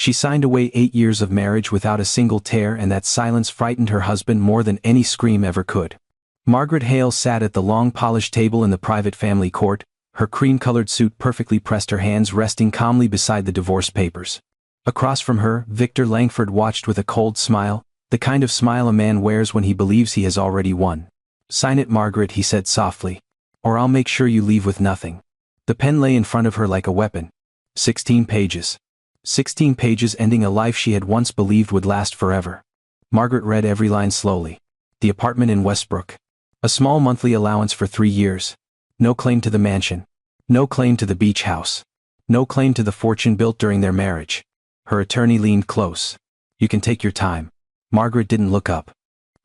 She signed away 8 years of marriage without a single tear, and that silence frightened her husband more than any scream ever could. Margaret Hale sat at the long polished table in the private family court, her cream-colored suit perfectly pressed, her hands resting calmly beside the divorce papers. Across from her, Victor Langford watched with a cold smile, the kind of smile a man wears when he believes he has already won. "Sign it, Margaret," he said softly, "or I'll make sure you leave with nothing." The pen lay in front of her like a weapon. 16 pages. 16 pages ending a life she had once believed would last forever. Margaret read every line slowly. The apartment in Westbrook. A small monthly allowance for 3 years. No claim to the mansion. No claim to the beach house. No claim to the fortune built during their marriage. Her attorney leaned close. "You can take your time." Margaret didn't look up.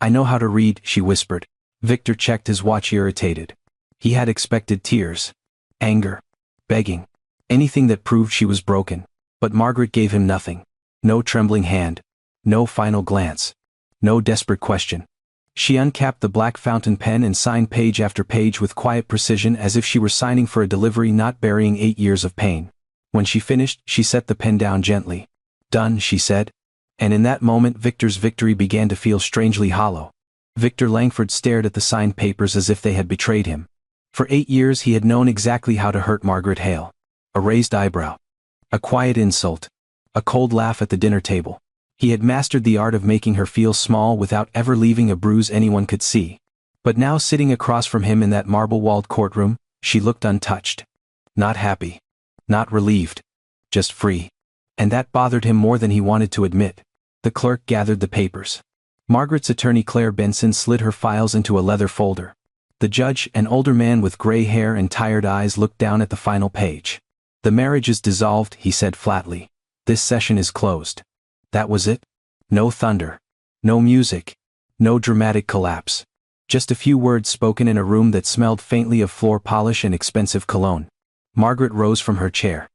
"I know how to read," she whispered. Victor checked his watch, irritated. He had expected tears. Anger. Begging. Anything that proved she was broken. But Margaret gave him nothing. No trembling hand. No final glance. No desperate question. She uncapped the black fountain pen and signed page after page with quiet precision, as if she were signing for a delivery, not burying 8 years of pain. When she finished, she set the pen down gently. "Done," she said. And in that moment Victor's victory began to feel strangely hollow. Victor Langford stared at the signed papers as if they had betrayed him. For 8 years he had known exactly how to hurt Margaret Hale. A raised eyebrow. A quiet insult. A cold laugh at the dinner table. He had mastered the art of making her feel small without ever leaving a bruise anyone could see. But now, sitting across from him in that marble-walled courtroom, she looked untouched. Not happy. Not relieved. Just free. And that bothered him more than he wanted to admit. The clerk gathered the papers. Margaret's attorney Claire Benson slid her files into a leather folder. The judge, an older man with gray hair and tired eyes, looked down at the final page. "The marriage is dissolved," he said flatly. "This session is closed." That was it. No thunder. No music. No dramatic collapse. Just a few words spoken in a room that smelled faintly of floor polish and expensive cologne. Margaret rose from her chair.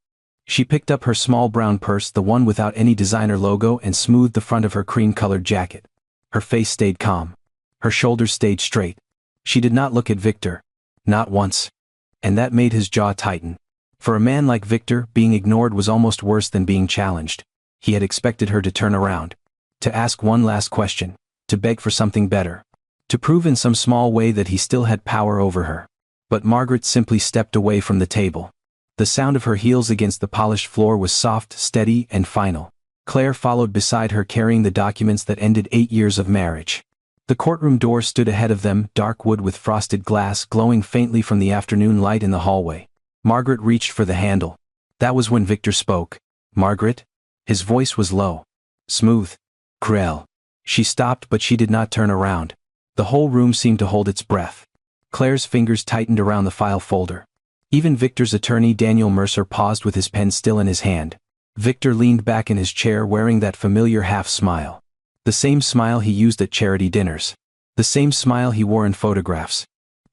She picked up her small brown purse, the one without any designer logo, and smoothed the front of her cream-colored jacket. Her face stayed calm. Her shoulders stayed straight. She did not look at Victor. Not once. And that made his jaw tighten. For a man like Victor, being ignored was almost worse than being challenged. He had expected her to turn around. To ask one last question. To beg for something better. To prove in some small way that he still had power over her. But Margaret simply stepped away from the table. The sound of her heels against the polished floor was soft, steady, and final. Claire followed beside her, carrying the documents that ended 8 years of marriage. The courtroom door stood ahead of them, dark wood with frosted glass glowing faintly from the afternoon light in the hallway. Margaret reached for the handle. That was when Victor spoke. "Margaret?" His voice was low. Smooth. "Krell." She stopped, but she did not turn around. The whole room seemed to hold its breath. Claire's fingers tightened around the file folder. Even Victor's attorney Daniel Mercer paused with his pen still in his hand. Victor leaned back in his chair, wearing that familiar half-smile. The same smile he used at charity dinners. The same smile he wore in photographs.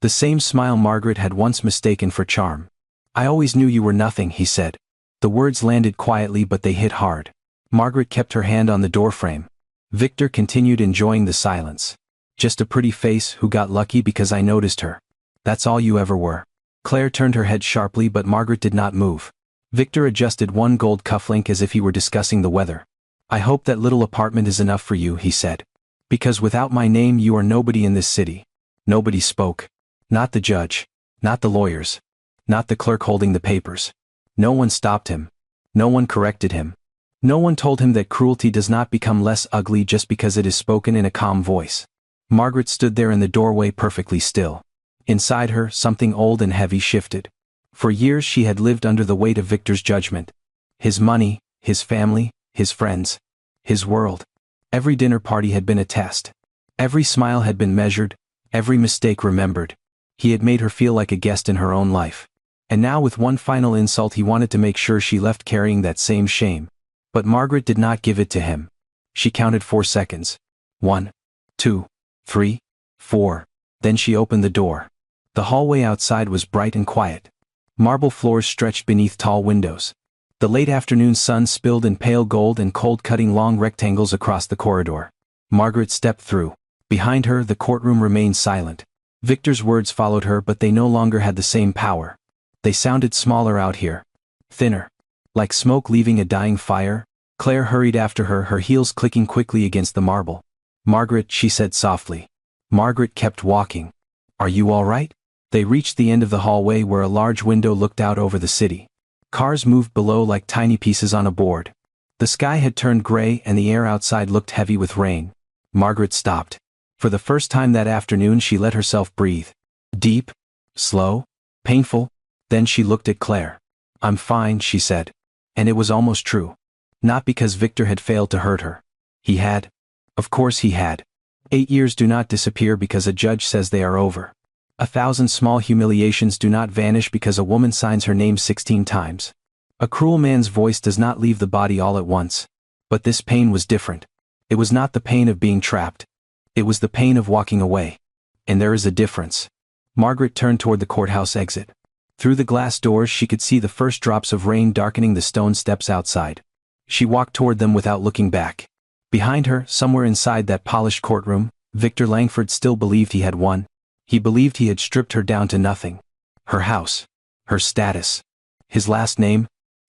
The same smile Margaret had once mistaken for charm. "I always knew you were nothing," he said. The words landed quietly, but they hit hard. Margaret kept her hand on the doorframe. Victor continued, enjoying the silence. "Just a pretty face who got lucky because I noticed her. That's all you ever were." Claire turned her head sharply, but Margaret did not move. Victor adjusted one gold cufflink as if he were discussing the weather. "I hope that little apartment is enough for you," he said. "Because without my name you are nobody in this city." Nobody spoke. Not the judge. Not the lawyers. Not the clerk holding the papers. No one stopped him. No one corrected him. No one told him that cruelty does not become less ugly just because it is spoken in a calm voice. Margaret stood there in the doorway, perfectly still. Inside her, something old and heavy shifted. For years she had lived under the weight of Victor's judgment. His money, his family, his friends. His world. Every dinner party had been a test. Every smile had been measured. Every mistake remembered. He had made her feel like a guest in her own life. And now, with one final insult, he wanted to make sure she left carrying that same shame. But Margaret did not give it to him. She counted 4 seconds. 1, 2, 3, 4. Then she opened the door. The hallway outside was bright and quiet. Marble floors stretched beneath tall windows. The late afternoon sun spilled in pale gold and cold, cutting long rectangles across the corridor. Margaret stepped through. Behind her, the courtroom remained silent. Victor's words followed her, but they no longer had the same power. They sounded smaller out here. Thinner. Like smoke leaving a dying fire. Claire hurried after her, her heels clicking quickly against the marble. "Margaret," she said softly. Margaret kept walking. "Are you all right?" They reached the end of the hallway where a large window looked out over the city. Cars moved below like tiny pieces on a board. The sky had turned gray and the air outside looked heavy with rain. Margaret stopped. For the first time that afternoon she let herself breathe. Deep, slow, painful. Then she looked at Claire. "I'm fine," she said. And it was almost true. Not because Victor had failed to hurt her. He had. Of course he had. 8 years do not disappear because a judge says they are over. 1,000 small humiliations do not vanish because a woman signs her name 16 times. A cruel man's voice does not leave the body all at once. But this pain was different. It was not the pain of being trapped. It was the pain of walking away. And there is a difference. Margaret turned toward the courthouse exit. Through the glass doors she could see the first drops of rain darkening the stone steps outside. She walked toward them without looking back. Behind her, somewhere inside that polished courtroom, Victor Langford still believed he had won. He believed he had stripped her down to nothing. Her house. Her status. His last name.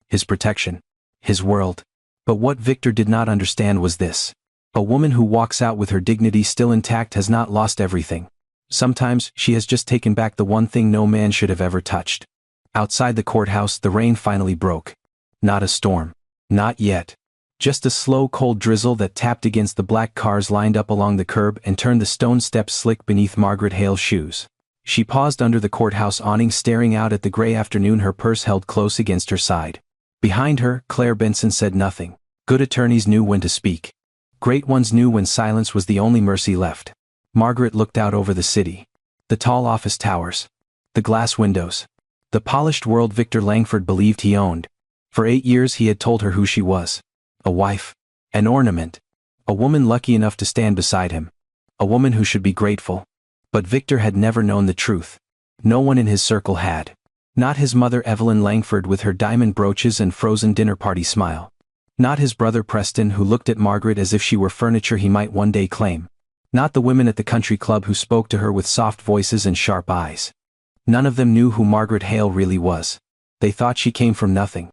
His protection. His world. But what Victor did not understand was this. A woman who walks out with her dignity still intact has not lost everything. Sometimes she has just taken back the one thing no man should have ever touched. Outside the courthouse the rain finally broke. Not a storm. Not yet. Just a slow cold drizzle that tapped against the black cars lined up along the curb and turned the stone steps slick beneath Margaret Hale's shoes. She paused under the courthouse awning staring out at the gray afternoon, her purse held close against her side. Behind her, Claire Benson said nothing. Good attorneys knew when to speak. Great ones knew when silence was the only mercy left. Margaret looked out over the city. The tall office towers. The glass windows. The polished world Victor Langford believed he owned. For 8 years he had told her who she was. A wife. An ornament. A woman lucky enough to stand beside him. A woman who should be grateful. But Victor had never known the truth. No one in his circle had. Not his mother Evelyn Langford with her diamond brooches and frozen dinner party smile. Not his brother Preston who looked at Margaret as if she were furniture he might one day claim. Not the women at the country club who spoke to her with soft voices and sharp eyes. None of them knew who Margaret Hale really was. They thought she came from nothing.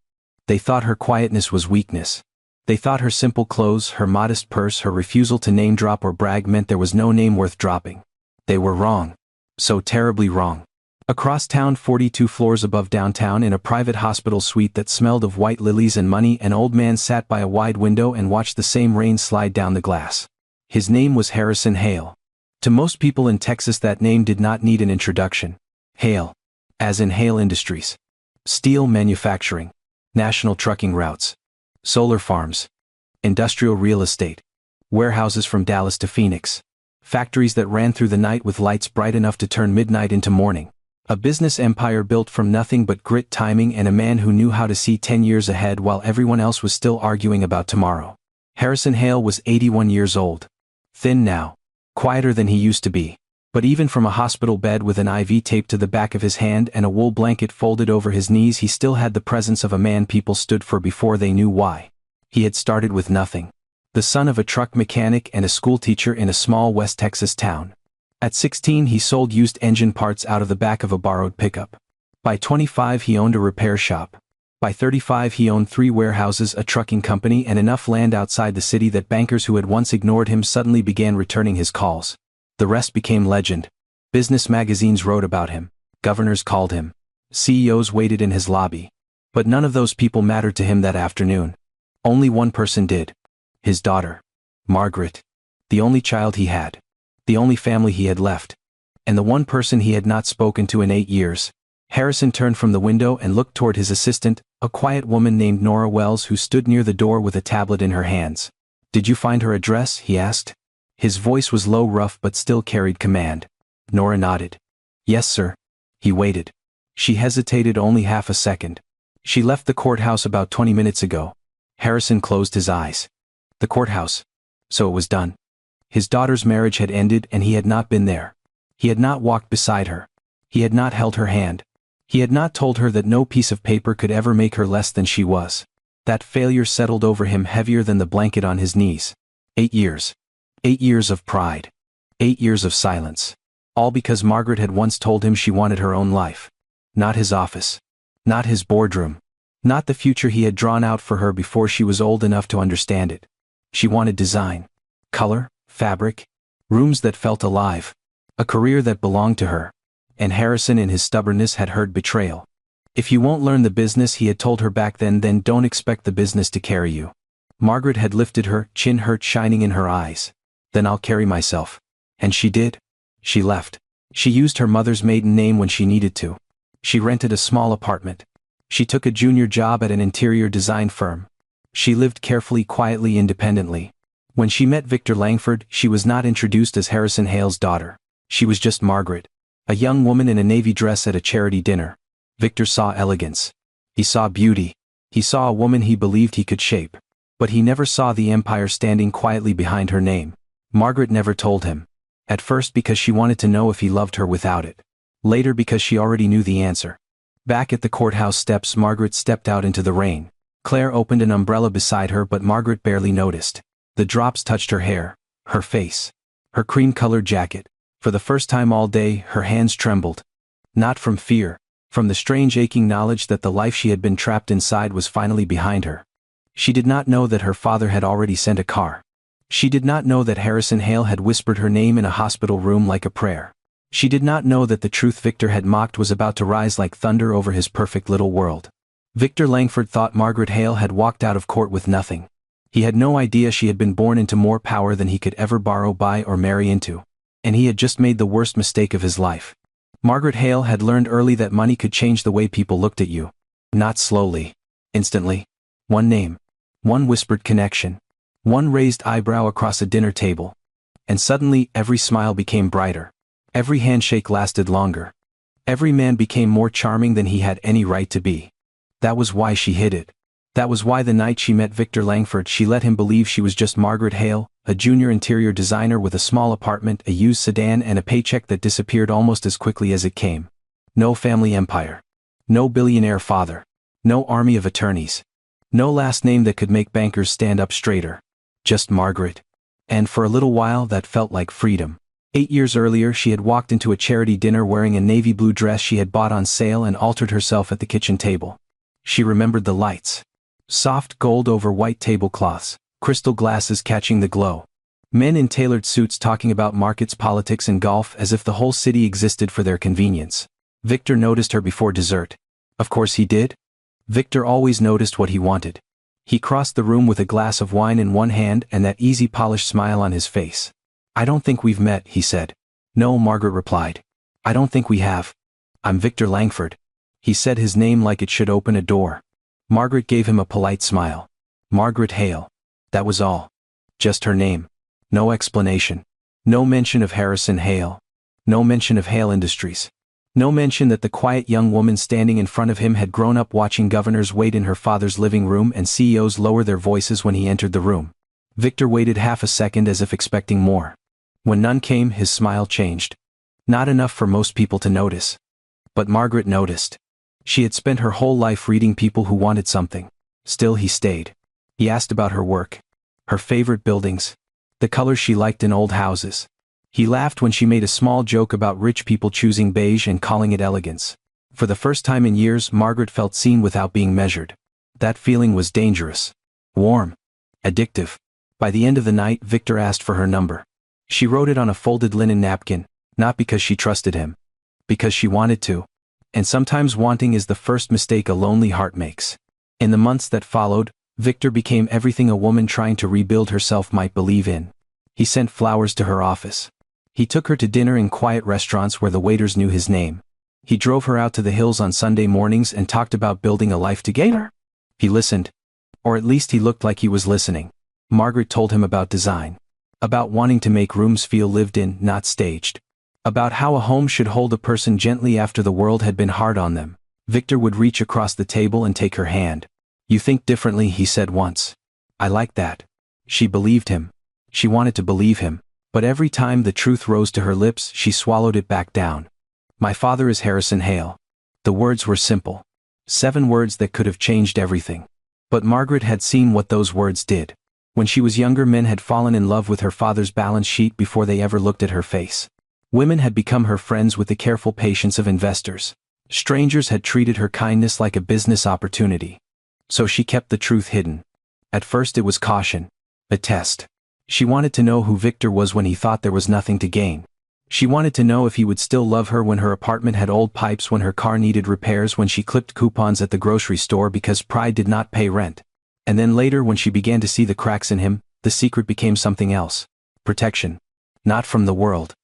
They thought her quietness was weakness. They thought her simple clothes, her modest purse, her refusal to name drop or brag meant there was no name worth dropping. They were wrong. So terribly wrong. Across town, 42 floors above downtown, in a private hospital suite that smelled of white lilies and money, an old man sat by a wide window and watched the same rain slide down the glass. His name was Harrison Hale. To most people in Texas that name did not need an introduction. Hale. As in Hale Industries. Steel manufacturing. National trucking routes. Solar farms. Industrial real estate. Warehouses from Dallas to Phoenix. Factories that ran through the night with lights bright enough to turn midnight into morning. A business empire built from nothing but grit, timing, and a man who knew how to see 10 years ahead while everyone else was still arguing about tomorrow. Harrison Hale was 81 years old. Thin now. Quieter than he used to be. But even from a hospital bed with an IV taped to the back of his hand and a wool blanket folded over his knees, he still had the presence of a man people stood for before they knew why. He had started with nothing. The son of a truck mechanic and a schoolteacher in a small West Texas town. At 16 he sold used engine parts out of the back of a borrowed pickup. By 25 he owned a repair shop. By 35 he owned 3 warehouses, a trucking company, and enough land outside the city that bankers who had once ignored him suddenly began returning his calls. The rest became legend. Business magazines wrote about him. Governors called him. CEOs waited in his lobby. But none of those people mattered to him that afternoon. Only one person did. His daughter. Margaret. The only child he had. The only family he had left. And the one person he had not spoken to in 8 years. Harrison turned from the window and looked toward his assistant, a quiet woman named Nora Wells who stood near the door with a tablet in her hands. "Did you find her address?" he asked. His voice was low, rough, but still carried command. Nora nodded. "Yes, sir." He waited. She hesitated only half a second. "She left the courthouse about 20 minutes ago." Harrison closed his eyes. The courthouse. So it was done. His daughter's marriage had ended and he had not been there. He had not walked beside her. He had not held her hand. He had not told her that no piece of paper could ever make her less than she was. That failure settled over him heavier than the blanket on his knees. 8 years. 8 years of pride. 8 years of silence. All because Margaret had once told him she wanted her own life. Not his office. Not his boardroom. Not the future he had drawn out for her before she was old enough to understand it. She wanted design, color, fabric, rooms that felt alive, a career that belonged to her. And Harrison in his stubbornness had heard betrayal. If you won't learn the business, he had told her back then don't expect the business to carry you. Margaret had lifted her chin, hurt shining in her eyes. Then I'll carry myself. And she did. She left. She used her mother's maiden name when she needed to. She rented a small apartment. She took a junior job at an interior design firm. She lived carefully, quietly, independently. When she met Victor Langford, she was not introduced as Harrison Hale's daughter. She was just Margaret, a young woman in a navy dress at a charity dinner. Victor saw elegance. He saw beauty. He saw a woman he believed he could shape. But he never saw the empire standing quietly behind her name. Margaret never told him. At first because she wanted to know if he loved her without it. Later because she already knew the answer. Back at the courthouse steps, Margaret stepped out into the rain. Claire opened an umbrella beside her, but Margaret barely noticed. The drops touched her hair, her face, her cream-colored jacket. For the first time all day, her hands trembled. Not from fear, from the strange aching knowledge that the life she had been trapped inside was finally behind her. She did not know that her father had already sent a car. She did not know that Harrison Hale had whispered her name in a hospital room like a prayer. She did not know that the truth Victor had mocked was about to rise like thunder over his perfect little world. Victor Langford thought Margaret Hale had walked out of court with nothing. He had no idea she had been born into more power than he could ever borrow, buy, or marry into. And he had just made the worst mistake of his life. Margaret Hale had learned early that money could change the way people looked at you. Not slowly. Instantly. One name. One whispered connection. One raised eyebrow across a dinner table. And suddenly every smile became brighter. Every handshake lasted longer. Every man became more charming than he had any right to be. That was why she hid it. That was why the night she met Victor Langford she let him believe she was just Margaret Hale, a junior interior designer with a small apartment, a used sedan, and a paycheck that disappeared almost as quickly as it came. No family empire. No billionaire father. No army of attorneys. No last name that could make bankers stand up straighter. Just Margaret. And for a little while that felt like freedom. 8 years earlier she had walked into a charity dinner wearing a navy blue dress she had bought on sale and altered herself at the kitchen table. She remembered the lights. Soft gold over white tablecloths, crystal glasses catching the glow. Men in tailored suits talking about markets, politics, and golf as if the whole city existed for their convenience. Victor noticed her before dessert. Of course he did. Victor always noticed what he wanted. He crossed the room with a glass of wine in one hand and that easy polished smile on his face. "I don't think we've met," he said. "No," Margaret replied. "I don't think we have. I'm Victor Langford." He said his name like it should open a door. Margaret gave him a polite smile. Margaret Hale. That was all. Just her name. No explanation. No mention of Harrison Hale. No mention of Hale Industries. No mention that the quiet young woman standing in front of him had grown up watching governors wait in her father's living room and CEOs lower their voices when he entered the room. Victor waited half a second as if expecting more. When none came, his smile changed. Not enough for most people to notice. But Margaret noticed. She had spent her whole life reading people who wanted something. Still he stayed. He asked about her work. Her favorite buildings. The colors she liked in old houses. He laughed when she made a small joke about rich people choosing beige and calling it elegance. For the first time in years, Margaret felt seen without being measured. That feeling was dangerous. Warm. Addictive. By the end of the night, Victor asked for her number. She wrote it on a folded linen napkin, not because she trusted him. Because she wanted to. And sometimes wanting is the first mistake a lonely heart makes. In the months that followed, Victor became everything a woman trying to rebuild herself might believe in. He sent flowers to her office. He took her to dinner in quiet restaurants where the waiters knew his name. He drove her out to the hills on Sunday mornings and talked about building a life together. He listened. Or at least he looked like he was listening. Margaret told him about design. About wanting to make rooms feel lived in, not staged. About how a home should hold a person gently after the world had been hard on them. Victor would reach across the table and take her hand. "You think differently," he said once. "I like that." She believed him. She wanted to believe him. But every time the truth rose to her lips, she swallowed it back down. "My father is Harrison Hale." The words were simple. 7 words that could have changed everything. But Margaret had seen what those words did. When she was younger, men had fallen in love with her father's balance sheet before they ever looked at her face. Women had become her friends with the careful patience of investors. Strangers had treated her kindness like a business opportunity. So she kept the truth hidden. At first it was caution. A test. She wanted to know who Victor was when he thought there was nothing to gain. She wanted to know if he would still love her when her apartment had old pipes, when her car needed repairs, when she clipped coupons at the grocery store because pride did not pay rent. And then later, when she began to see the cracks in him, the secret became something else. Protection. Not from the world.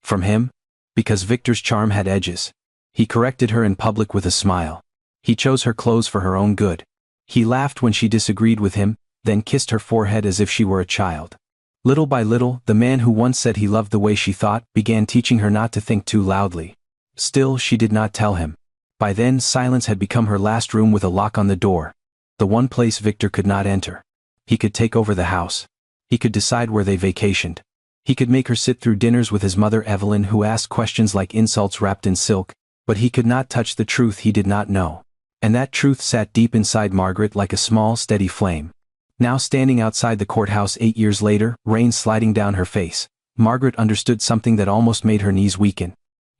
From him? Because Victor's charm had edges. He corrected her in public with a smile. He chose her clothes for her own good. He laughed when she disagreed with him, then kissed her forehead as if she were a child. Little by little, the man who once said he loved the way she thought began teaching her not to think too loudly. Still, she did not tell him. By then, silence had become her last room with a lock on the door. The one place Victor could not enter. He could take over the house. He could decide where they vacationed. He could make her sit through dinners with his mother Evelyn, who asked questions like insults wrapped in silk, but he could not touch the truth he did not know. And that truth sat deep inside Margaret like a small, steady flame. Now standing outside the courthouse 8 years later, rain sliding down her face, Margaret understood something that almost made her knees weaken.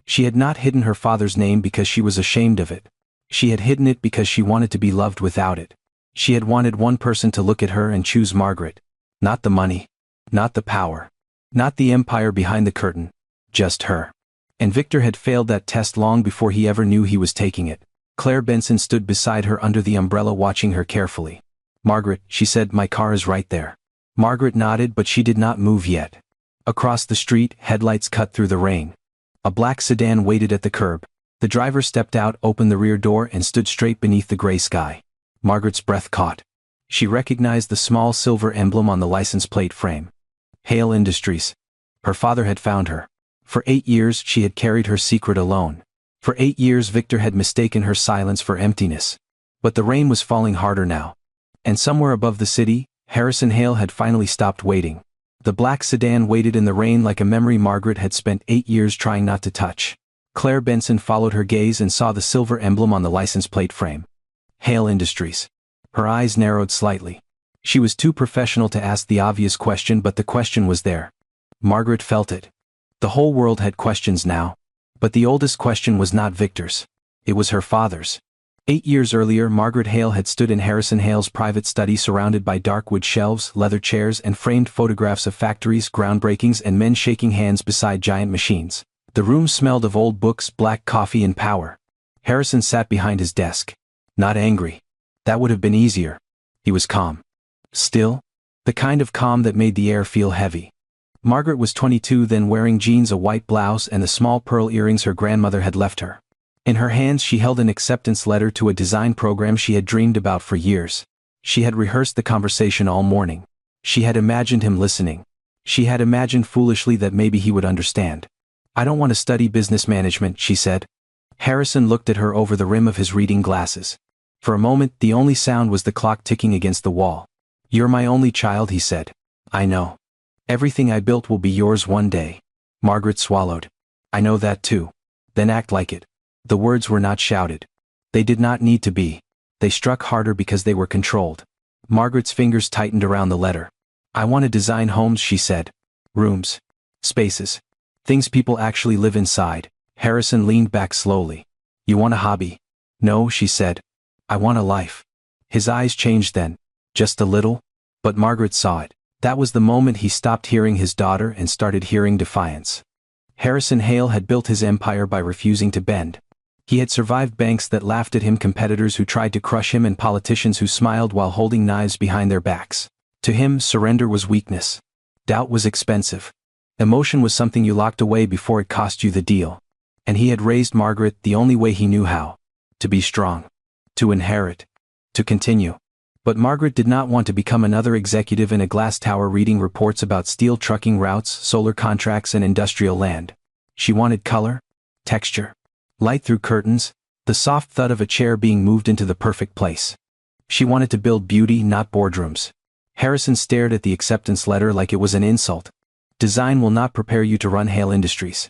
She had not hidden her father's name because she was ashamed of it. She had hidden it because she wanted to be loved without it. She had wanted one person to look at her and choose Margaret. Not the money. Not the power. Not the empire behind the curtain. Just her. And Victor had failed that test long before he ever knew he was taking it. Claire Benson stood beside her under the umbrella, watching her carefully. "Margaret," she said, "my car is right there." Margaret nodded, but she did not move yet. Across the street, headlights cut through the rain. A black sedan waited at the curb. The driver stepped out, opened the rear door, and stood straight beneath the gray sky. Margaret's breath caught. She recognized the small silver emblem on the license plate frame. Hale Industries. Her father had found her. For 8 years, she had carried her secret alone. For 8 years, Victor had mistaken her silence for emptiness. But the rain was falling harder now. And somewhere above the city, Harrison Hale had finally stopped waiting. The black sedan waited in the rain like a memory Margaret had spent 8 years trying not to touch. Claire Benson followed her gaze and saw the silver emblem on the license plate frame. Hale Industries. Her eyes narrowed slightly. She was too professional to ask the obvious question, but the question was there. Margaret felt it. The whole world had questions now. But the oldest question was not Victor's. It was her father's. 8 years earlier, Margaret Hale had stood in Harrison Hale's private study, surrounded by dark wood shelves, leather chairs, and framed photographs of factories, groundbreakings, and men shaking hands beside giant machines. The room smelled of old books, black coffee, and power. Harrison sat behind his desk. Not angry. That would have been easier. He was calm. Still. The kind of calm that made the air feel heavy. Margaret was 22 then, wearing jeans, a white blouse, and the small pearl earrings her grandmother had left her. In her hands she held an acceptance letter to a design program she had dreamed about for years. She had rehearsed the conversation all morning. She had imagined him listening. She had imagined foolishly that maybe he would understand. "I don't want to study business management," she said. Harrison looked at her over the rim of his reading glasses. For a moment, the only sound was the clock ticking against the wall. "You're my only child," he said. "I know. Everything I built will be yours one day." Margaret swallowed. "I know that too." "Then act like it." The words were not shouted. They did not need to be. They struck harder because they were controlled. Margaret's fingers tightened around the letter. "I want to design homes," she said. "Rooms. Spaces. Things people actually live inside." Harrison leaned back slowly. "You want a hobby?" "No," she said. "I want a life." His eyes changed then. Just a little. But Margaret saw it. That was the moment he stopped hearing his daughter and started hearing defiance. Harrison Hale had built his empire by refusing to bend. He had survived banks that laughed at him, competitors who tried to crush him, and politicians who smiled while holding knives behind their backs. To him, surrender was weakness. Doubt was expensive. Emotion was something you locked away before it cost you the deal. And he had raised Margaret the only way he knew how. To be strong. To inherit. To continue. But Margaret did not want to become another executive in a glass tower reading reports about steel trucking routes, solar contracts, and industrial land. She wanted color, texture, light through curtains, the soft thud of a chair being moved into the perfect place. She wanted to build beauty, not boardrooms. Harrison stared at the acceptance letter like it was an insult. "Design will not prepare you to run Hale Industries."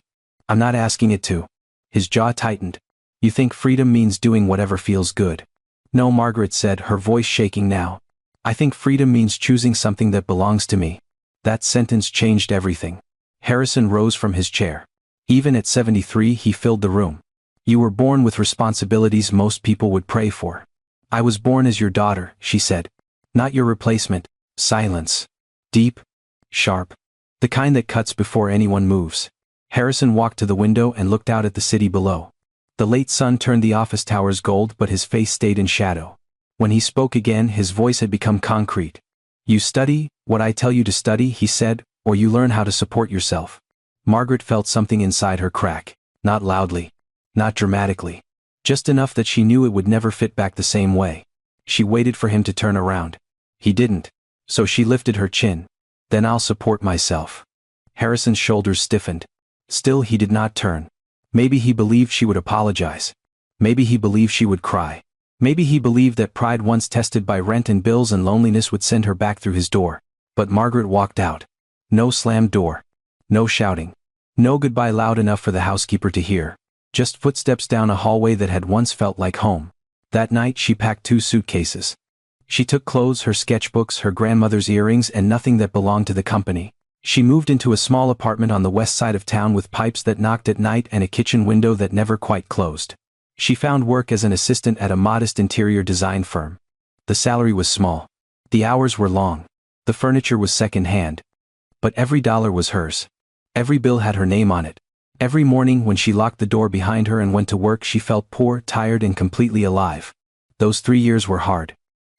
"I'm not asking it to." His jaw tightened. "You think freedom means doing whatever feels good." "No," Margaret said, her voice shaking now. "I think freedom means choosing something that belongs to me." That sentence changed everything. Harrison rose from his chair. Even at 73, he filled the room. "You were born with responsibilities most people would pray for. I was born as your daughter, she said. Not your replacement. Silence. Deep. Sharp. The kind that cuts before anyone moves. Harrison walked to the window and looked out at the city below. The late sun turned the office towers gold, but his face stayed in shadow. When he spoke again, his voice had become concrete. You study what I tell you to study, he said, or you learn how to support yourself. Margaret felt something inside her crack, not loudly, not dramatically, just enough that she knew it would never fit back the same way. She waited for him to turn around. He didn't, so she lifted her chin. Then I'll support myself. Harrison's shoulders stiffened. Still he did not turn. Maybe he believed she would apologize. Maybe he believed she would cry. Maybe he believed that pride once tested by rent and bills and loneliness would send her back through his door. But Margaret walked out. No slammed door. No shouting. No goodbye loud enough for the housekeeper to hear. Just footsteps down a hallway that had once felt like home. That night she packed 2 suitcases. She took clothes, her sketchbooks, her grandmother's earrings, and nothing that belonged to the company. She moved into a small apartment on the west side of town with pipes that knocked at night and a kitchen window that never quite closed. She found work as an assistant at a modest interior design firm. The salary was small. The hours were long. The furniture was second-hand. But every dollar was hers. Every bill had her name on it. Every morning when she locked the door behind her and went to work, she felt poor, tired, and completely alive. Those 3 years were hard.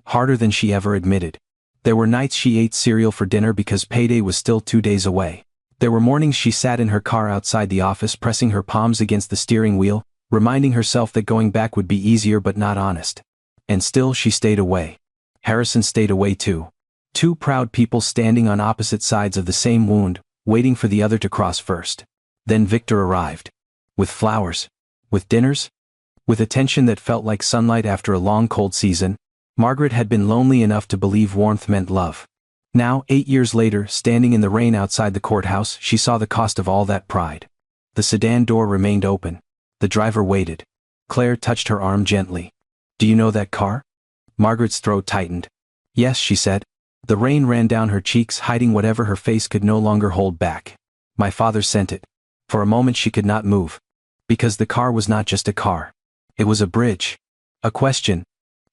Harder than she ever admitted. There were nights she ate cereal for dinner because payday was still 2 days away. There were mornings she sat in her car outside the office, pressing her palms against the steering wheel, reminding herself that going back would be easier but not honest. And still she stayed away. Harrison stayed away too. 2 proud people standing on opposite sides of the same wound, waiting for the other to cross first. Then Victor arrived. With flowers. With dinners. With attention that felt like sunlight after a long cold season. Margaret had been lonely enough to believe warmth meant love. Now, 8 years later, standing in the rain outside the courthouse, she saw the cost of all that pride. The sedan door remained open. The driver waited. Claire touched her arm gently. Do you know that car? Margaret's throat tightened. Yes, she said. The rain ran down her cheeks, hiding whatever her face could no longer hold back. My father sent it. For a moment she could not move. Because the car was not just a car. It was a bridge. A question.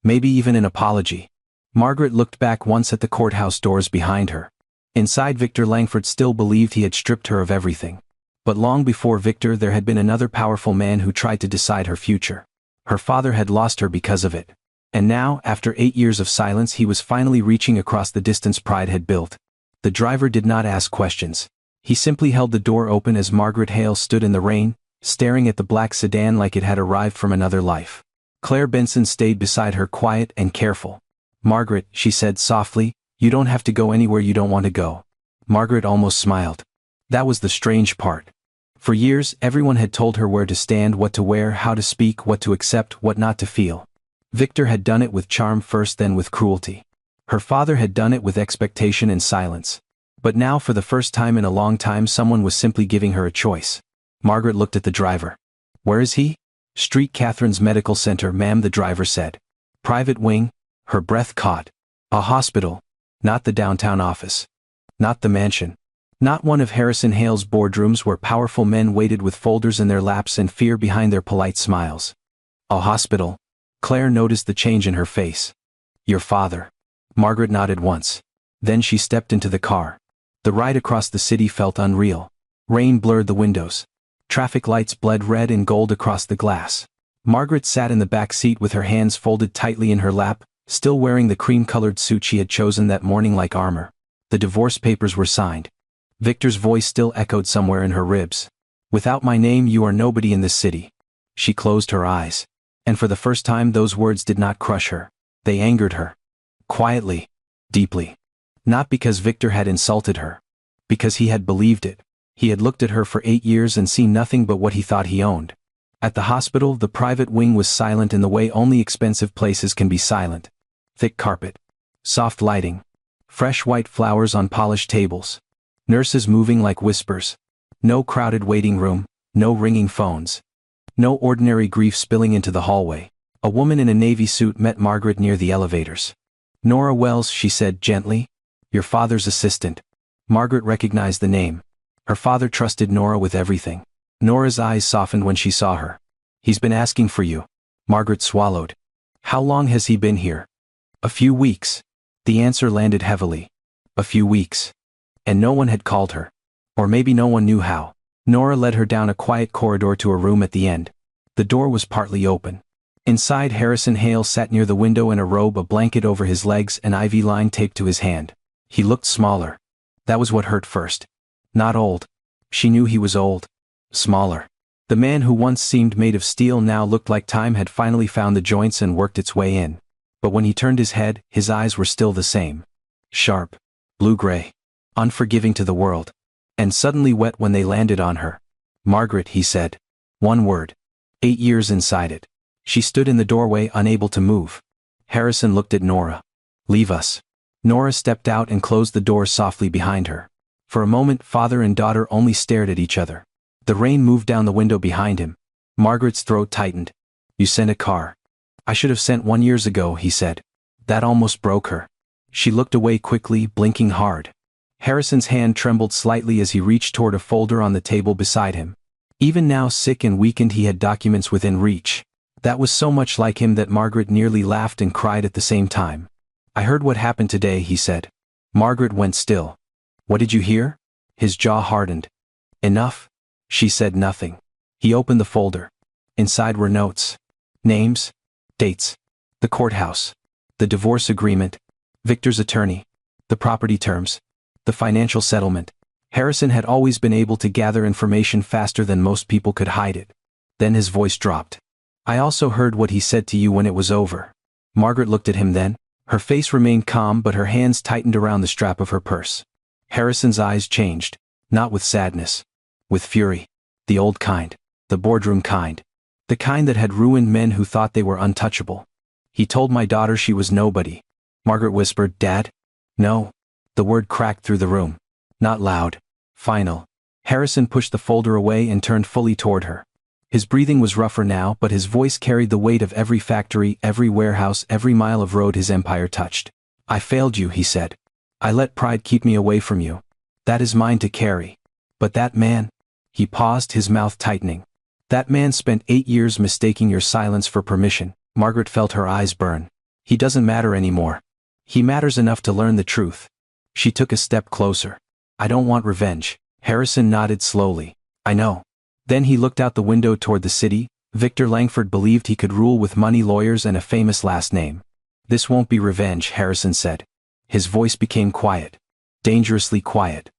Maybe even an apology. Margaret looked back once at the courthouse doors behind her. Inside, Victor Langford still believed he had stripped her of everything. But long before Victor, there had been another powerful man who tried to decide her future. Her father had lost her because of it. And now, after 8 years of silence, he was finally reaching across the distance pride had built. The driver did not ask questions. He simply held the door open as Margaret Hale stood in the rain, staring at the black sedan like it had arrived from another life. Claire Benson stayed beside her, quiet and careful. Margaret, she said softly, you don't have to go anywhere you don't want to go. Margaret almost smiled. That was the strange part. For years, everyone had told her where to stand, what to wear, how to speak, what to accept, what not to feel. Victor had done it with charm first, then with cruelty. Her father had done it with expectation and silence. But now, for the first time in a long time, someone was simply giving her a choice. Margaret looked at the driver. Where is he? Street Catherine's Medical Center, ma'am, the driver said. Private wing. Her breath caught. A hospital. Not the downtown office. Not the mansion. Not one of Harrison Hale's boardrooms where powerful men waited with folders in their laps and fear behind their polite smiles. A hospital. Claire noticed the change in her face. Your father. Margaret nodded once. Then she stepped into the car. The ride across the city felt unreal. Rain blurred the windows. Traffic lights bled red and gold across the glass. Margaret sat in the back seat with her hands folded tightly in her lap, still wearing the cream-colored suit she had chosen that morning like armor. The divorce papers were signed. Victor's voice still echoed somewhere in her ribs. Without my name, you are nobody in this city. She closed her eyes. And for the first time, those words did not crush her. They angered her. Quietly. Deeply. Not because Victor had insulted her. Because he had believed it. He had looked at her for 8 years and seen nothing but what he thought he owned. At the hospital, the private wing was silent in the way only expensive places can be silent. Thick carpet. Soft lighting. Fresh white flowers on polished tables. Nurses moving like whispers. No crowded waiting room, no ringing phones. No ordinary grief spilling into the hallway. A woman in a navy suit met Margaret near the elevators. Nora Wells, she said gently. Your father's assistant. Margaret recognized the name. Her father trusted Nora with everything. Nora's eyes softened when she saw her. He's been asking for you. Margaret swallowed. How long has he been here? A few weeks. The answer landed heavily. A few weeks. And no one had called her. Or maybe no one knew how. Nora led her down a quiet corridor to a room at the end. The door was partly open. Inside, Harrison Hale sat near the window in a robe, a blanket over his legs, an IV line taped to his hand. He looked smaller. That was what hurt first. Not old. She knew he was old. Smaller. The man who once seemed made of steel now looked like time had finally found the joints and worked its way in. But when he turned his head, his eyes were still the same. Sharp. Blue-gray. Unforgiving to the world. And suddenly wet when they landed on her. Margaret, he said. One word. 8 years inside it. She stood in the doorway, unable to move. Harrison looked at Nora. Leave us. Nora stepped out and closed the door softly behind her. For a moment, father and daughter only stared at each other. The rain moved down the window behind him. Margaret's throat tightened. You sent a car. I should have sent one years ago, he said. That almost broke her. She looked away quickly, blinking hard. Harrison's hand trembled slightly as he reached toward a folder on the table beside him. Even now, sick and weakened, he had documents within reach. That was so much like him that Margaret nearly laughed and cried at the same time. I heard what happened today, he said. Margaret went still. What did you hear? His jaw hardened. Enough? She said nothing. He opened the folder. Inside were notes. Names. Dates. The courthouse. The divorce agreement. Victor's attorney. The property terms. The financial settlement. Harrison had always been able to gather information faster than most people could hide it. Then his voice dropped. I also heard what he said to you when it was over. Margaret looked at him then. Her face remained calm, but her hands tightened around the strap of her purse. Harrison's eyes changed. Not with sadness. With fury. The old kind. The boardroom kind. The kind that had ruined men who thought they were untouchable. He told my daughter she was nobody. Margaret whispered, Dad? No. The word cracked through the room. Not loud. Final. Harrison pushed the folder away and turned fully toward her. His breathing was rougher now, but his voice carried the weight of every factory, every warehouse, every mile of road his empire touched. I failed you, he said. I let pride keep me away from you. That is mine to carry. But that man? He paused, his mouth tightening. That man spent 8 years mistaking your silence for permission. Margaret felt her eyes burn. He doesn't matter anymore. He matters enough to learn the truth. She took a step closer. I don't want revenge. Harrison nodded slowly. I know. Then he looked out the window toward the city. Victor Langford believed he could rule with money, lawyers, and a famous last name. This won't be revenge, Harrison said. His voice became quiet. Dangerously quiet.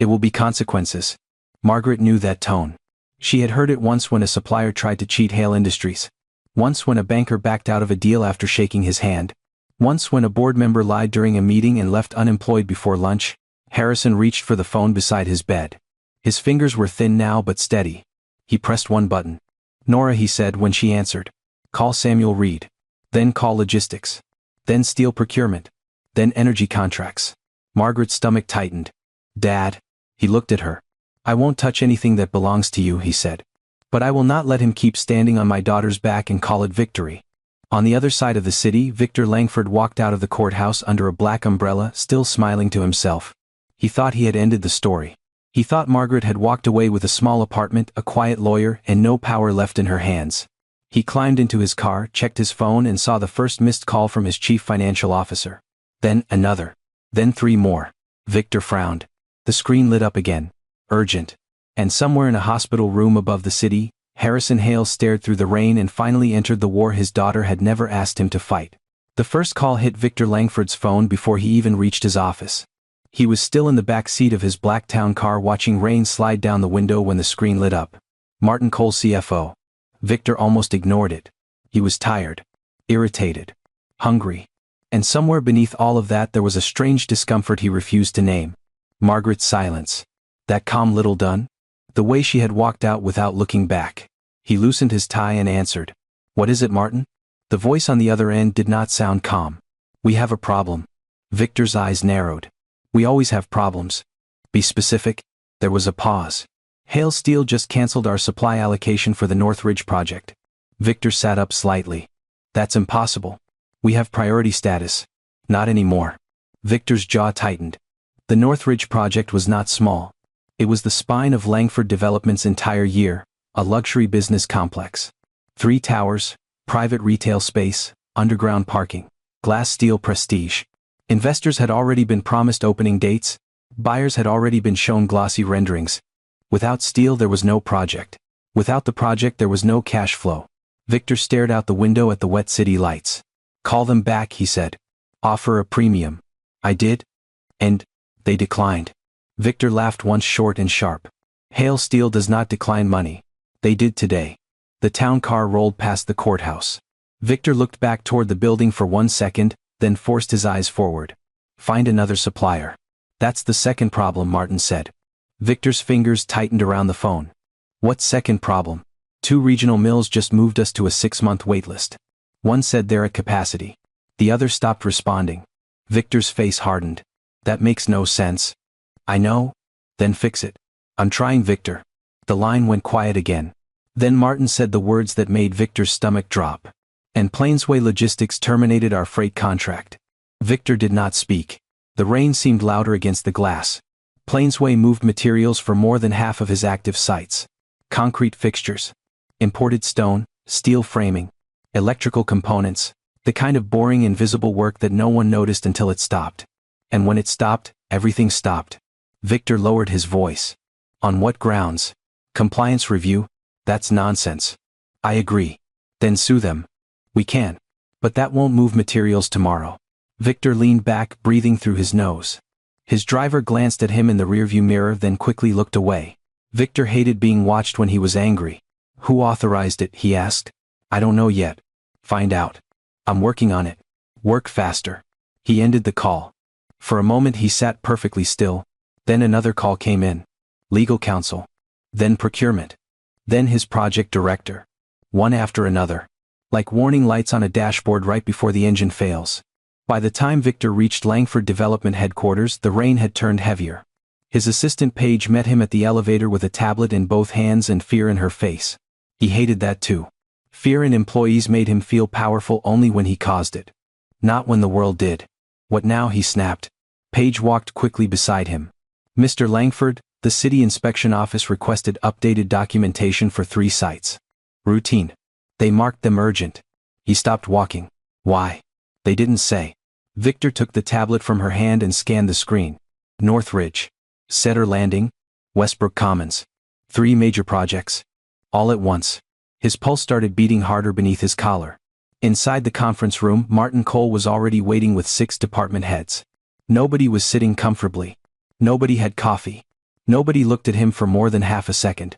It will be consequences. Margaret knew that tone. She had heard it once when a supplier tried to cheat Hale Industries. Once when a banker backed out of a deal after shaking his hand. Once when a board member lied during a meeting and left unemployed before lunch. Harrison reached for the phone beside his bed. His fingers were thin now but steady. He pressed one button. Nora, he said when she answered. Call Samuel Reed. Then call logistics. Then steel procurement. Then energy contracts. Margaret's stomach tightened. Dad. He looked at her. I won't touch anything that belongs to you, he said. But I will not let him keep standing on my daughter's back and call it victory. On the other side of the city, Victor Langford walked out of the courthouse under a black umbrella, still smiling to himself. He thought he had ended the story. He thought Margaret had walked away with a small apartment, a quiet lawyer, and no power left in her hands. He climbed into his car, checked his phone, and saw the first missed call from his chief financial officer. Then another. Then 3 more. Victor frowned. The screen lit up again. Urgent. And somewhere in a hospital room above the city, Harrison Hale stared through the rain and finally entered the war his daughter had never asked him to fight. The first call hit Victor Langford's phone before he even reached his office. He was still in the back seat of his black town car watching rain slide down the window when the screen lit up. Martin Cole, CFO. Victor almost ignored it. He was tired. Irritated. Hungry. And somewhere beneath all of that there was a strange discomfort he refused to name. Margaret's silence. That calm little done? The way she had walked out without looking back. He loosened his tie and answered. What is it, Martin? The voice on the other end did not sound calm. We have a problem. Victor's eyes narrowed. We always have problems. Be specific. There was a pause. Hale Steel just canceled our supply allocation for the Northridge project. Victor sat up slightly. That's impossible. We have priority status. Not anymore. Victor's jaw tightened. The Northridge project was not small. It was the spine of Langford Development's entire year, a luxury business complex. 3 towers, private retail space, underground parking, glass steel prestige. Investors had already been promised opening dates, buyers had already been shown glossy renderings. Without steel there was no project. Without the project there was no cash flow. Victor stared out the window at the wet city lights. Call them back, he said. Offer a premium. I did. And they declined. Victor laughed once short and sharp. Hale Steel does not decline money. They did today. The town car rolled past the courthouse. Victor looked back toward the building for 1 second, then forced his eyes forward. Find another supplier. That's the second problem, Martin said. Victor's fingers tightened around the phone. What second problem? 2 regional mills just moved us to a 6-month waitlist. One said they're at capacity. The other stopped responding. Victor's face hardened. That makes no sense. I know. Then fix it. I'm trying, Victor. The line went quiet again. Then Martin said the words that made Victor's stomach drop. And Plainsway Logistics terminated our freight contract. Victor did not speak. The rain seemed louder against the glass. Plainsway moved materials for more than half of his active sites. Concrete fixtures, imported stone, steel framing, electrical components, the kind of boring invisible work that no one noticed until it stopped. And when it stopped, everything stopped. Victor lowered his voice. On what grounds? Compliance review? That's nonsense. I agree. Then sue them. We can. But that won't move materials tomorrow. Victor leaned back, breathing through his nose. His driver glanced at him in the rearview mirror, then quickly looked away. Victor hated being watched when he was angry. Who authorized it, he asked. I don't know yet. Find out. I'm working on it. Work faster. He ended the call. For a moment he sat perfectly still. Then another call came in. Legal counsel. Then procurement. Then his project director. One after another. Like warning lights on a dashboard right before the engine fails. By the time Victor reached Langford Development Headquarters, the rain had turned heavier. His assistant Paige met him at the elevator with a tablet in both hands and fear in her face. He hated that too. Fear in employees made him feel powerful only when he caused it. Not when the world did. What now, he snapped. Paige walked quickly beside him. Mr. Langford, the city inspection office requested updated documentation for 3 sites. Routine. They marked them urgent. He stopped walking. Why? They didn't say. Victor took the tablet from her hand and scanned the screen. Northridge. Cedar Landing. Westbrook Commons. 3 major projects. All at once. His pulse started beating harder beneath his collar. Inside the conference room, Martin Cole was already waiting with 6 department heads. Nobody was sitting comfortably. Nobody had coffee. Nobody looked at him for more than half a second.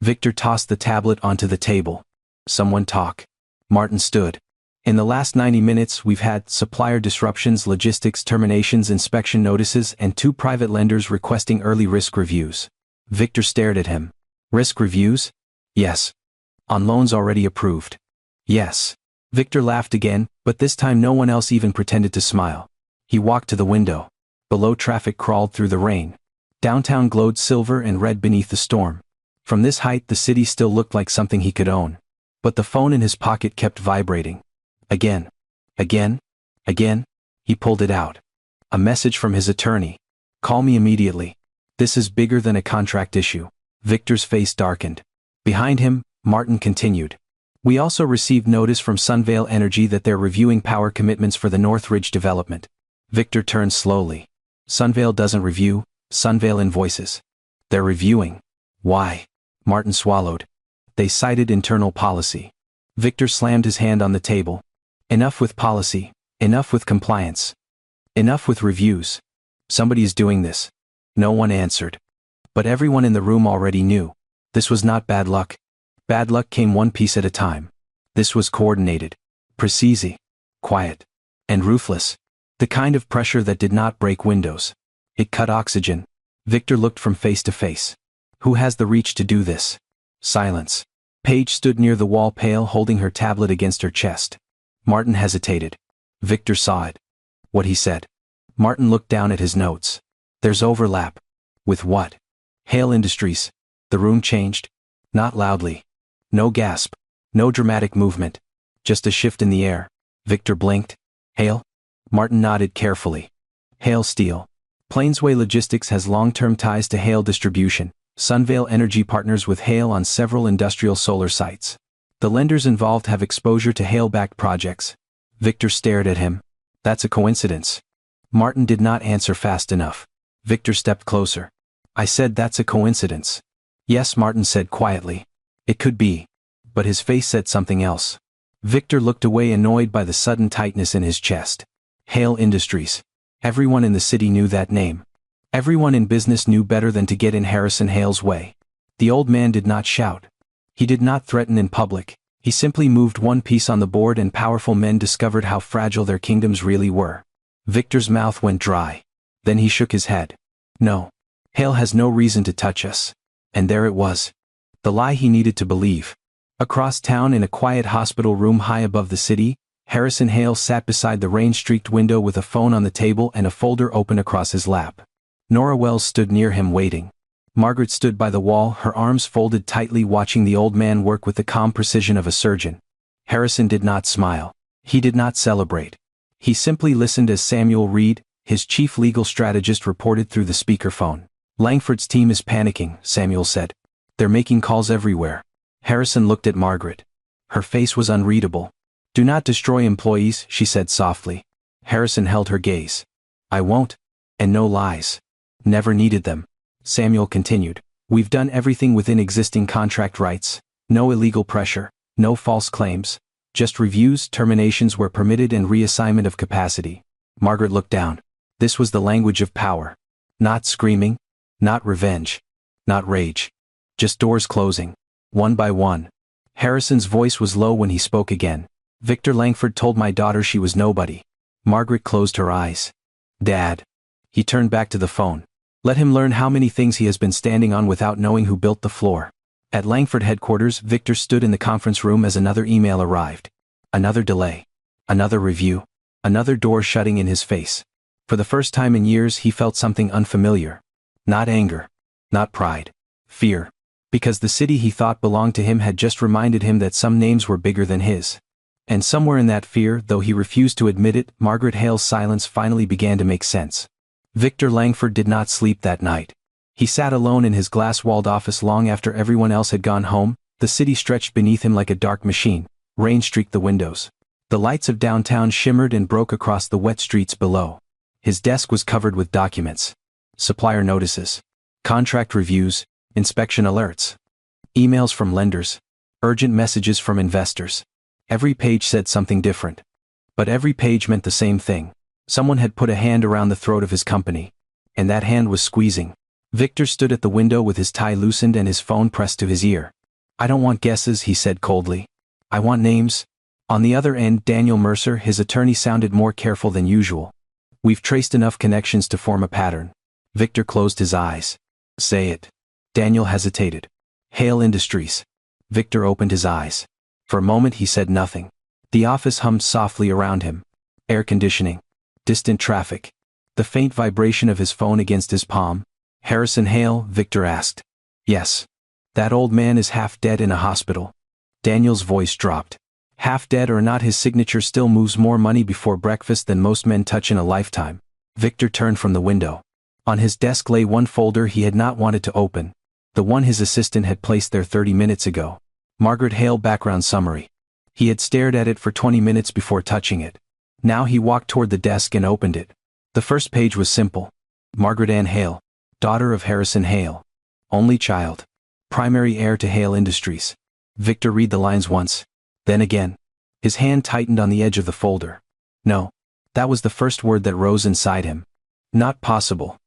Victor tossed the tablet onto the table. Someone talk. Martin stood. In the last 90 minutes we've had supplier disruptions, logistics terminations, inspection notices, and 2 private lenders requesting early risk reviews. Victor stared at him. Risk reviews? Yes. On loans already approved. Yes. Victor laughed again, but this time no one else even pretended to smile. He walked to the window. Below, traffic crawled through the rain. Downtown glowed silver and red beneath the storm. From this height the city still looked like something he could own. But the phone in his pocket kept vibrating. Again. Again. Again. He pulled it out. A message from his attorney. Call me immediately. This is bigger than a contract issue. Victor's face darkened. Behind him, Martin continued. We also received notice from Sunvale Energy that they're reviewing power commitments for the Northridge development. Victor turned slowly. Sunvale doesn't review, Sunvale invoices. They're reviewing. Why? Martin swallowed. They cited internal policy. Victor slammed his hand on the table. Enough with policy. Enough with compliance. Enough with reviews. Somebody's doing this. No one answered. But everyone in the room already knew. This was not bad luck. Bad luck came one piece at a time. This was coordinated. Precise. Quiet. And ruthless. The kind of pressure that did not break windows. It cut oxygen. Victor looked from face to face. Who has the reach to do this? Silence. Paige stood near the wall, pale, holding her tablet against her chest. Martin hesitated. Victor saw it. What he said. Martin looked down at his notes. There's overlap. With what? Hale Industries. The room changed. Not loudly. No gasp. No dramatic movement. Just a shift in the air. Victor blinked. Hale? Martin nodded carefully. Hale Steel. Plainsway Logistics has long-term ties to Hale Distribution. Sunvale Energy partners with Hale on several industrial solar sites. The lenders involved have exposure to Hale-backed projects. Victor stared at him. That's a coincidence. Martin did not answer fast enough. Victor stepped closer. I said that's a coincidence. Yes, Martin said quietly. It could be. But his face said something else. Victor looked away, annoyed by the sudden tightness in his chest. Hale Industries. Everyone in the city knew that name. Everyone in business knew better than to get in Harrison Hale's way. The old man did not shout. He did not threaten in public. He simply moved one piece on the board, and powerful men discovered how fragile their kingdoms really were. Victor's mouth went dry. Then he shook his head. No. Hale has no reason to touch us. And there it was. The lie he needed to believe. Across town, in a quiet hospital room high above the city, Harrison Hale sat beside the rain-streaked window with a phone on the table and a folder open across his lap. Nora Wells stood near him waiting. Margaret stood by the wall, her arms folded tightly, watching the old man work with the calm precision of a surgeon. Harrison did not smile. He did not celebrate. He simply listened as Samuel Reed, his chief legal strategist, reported through the speakerphone. Langford's team is panicking, Samuel said. They're making calls everywhere. Harrison looked at Margaret. Her face was unreadable. Do not destroy employees, she said softly. Harrison held her gaze. I won't. And no lies. Never needed them. Samuel continued. We've done everything within existing contract rights. No illegal pressure. No false claims. Just reviews, terminations where permitted, and reassignment of capacity. Margaret looked down. This was the language of power. Not screaming. Not revenge. Not rage. Just doors closing. One by one. Harrison's voice was low when he spoke again. Victor Langford told my daughter she was nobody. Margaret closed her eyes. Dad. He turned back to the phone. Let him learn how many things he has been standing on without knowing who built the floor. At Langford headquarters, Victor stood in the conference room as another email arrived. Another delay. Another review. Another door shutting in his face. For the first time in years, he felt something unfamiliar. Not anger. Not pride. Fear. Because the city he thought belonged to him had just reminded him that some names were bigger than his. And somewhere in that fear, though he refused to admit it, Margaret Hale's silence finally began to make sense. Victor Langford did not sleep that night. He sat alone in his glass-walled office long after everyone else had gone home. The city stretched beneath him like a dark machine. Rain streaked the windows. The lights of downtown shimmered and broke across the wet streets below. His desk was covered with documents. Supplier notices. Contract reviews. Inspection alerts. Emails from lenders. Urgent messages from investors. Every page said something different. But every page meant the same thing. Someone had put a hand around the throat of his company. And that hand was squeezing. Victor stood at the window with his tie loosened and his phone pressed to his ear. I don't want guesses, he said coldly. I want names. On the other end, Daniel Mercer, his attorney, sounded more careful than usual. We've traced enough connections to form a pattern. Victor closed his eyes. Say it. Daniel hesitated. Hale Industries. Victor opened his eyes. For a moment he said nothing. The office hummed softly around him. Air conditioning. Distant traffic. The faint vibration of his phone against his palm. Harrison Hale, Victor asked. Yes. That old man is half dead in a hospital. Daniel's voice dropped. Half dead or not, his signature still moves more money before breakfast than most men touch in a lifetime. Victor turned from the window. On his desk lay one folder he had not wanted to open. The one his assistant had placed there 30 minutes ago. Margaret Hale background summary. He had stared at it for 20 minutes before touching it. Now he walked toward the desk and opened it. The first page was simple. Margaret Ann Hale. Daughter of Harrison Hale. Only child. Primary heir to Hale Industries. Victor read the lines once. Then again. His hand tightened on the edge of the folder. No. That was the first word that rose inside him. Not possible.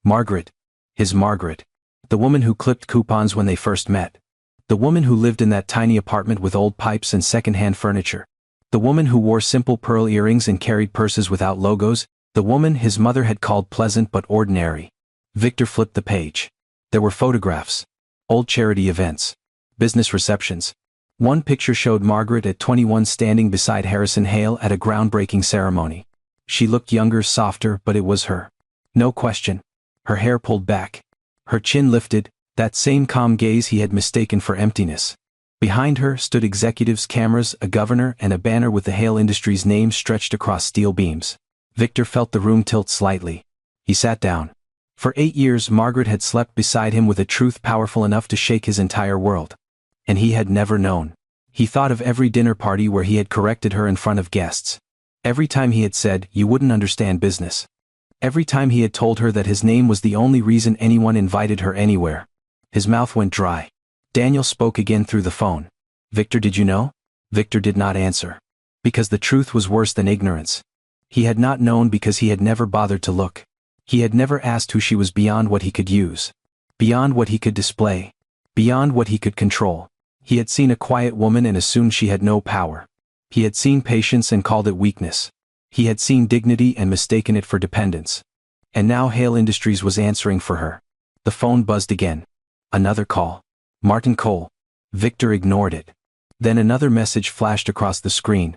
Margaret. His Margaret. The woman who clipped coupons when they first met. The woman who lived in that tiny apartment with old pipes and second-hand furniture. The woman who wore simple pearl earrings and carried purses without logos. The woman his mother had called pleasant but ordinary. Victor flipped the page. There were photographs. Old charity events. Business receptions. One picture showed Margaret at 21 standing beside Harrison Hale at a groundbreaking ceremony. She looked younger, softer, but it was her. No question. Her hair pulled back. Her chin lifted, that same calm gaze he had mistaken for emptiness. Behind her stood executives, cameras, a governor, and a banner with the Hale Industries name stretched across steel beams. Victor felt the room tilt slightly. He sat down. For 8 years Margaret had slept beside him with a truth powerful enough to shake his entire world. And he had never known. He thought of every dinner party where he had corrected her in front of guests. Every time he had said, "You wouldn't understand business." Every time he had told her that his name was the only reason anyone invited her anywhere. His mouth went dry. Daniel spoke again through the phone. "Victor, did you know?" Victor did not answer. Because the truth was worse than ignorance. He had not known because he had never bothered to look. He had never asked who she was beyond what he could use. Beyond what he could display. Beyond what he could control. He had seen a quiet woman and assumed she had no power. He had seen patience and called it weakness. He had seen dignity and mistaken it for dependence. And now Hale Industries was answering for her. The phone buzzed again. Another call. Martin Cole. Victor ignored it. Then another message flashed across the screen.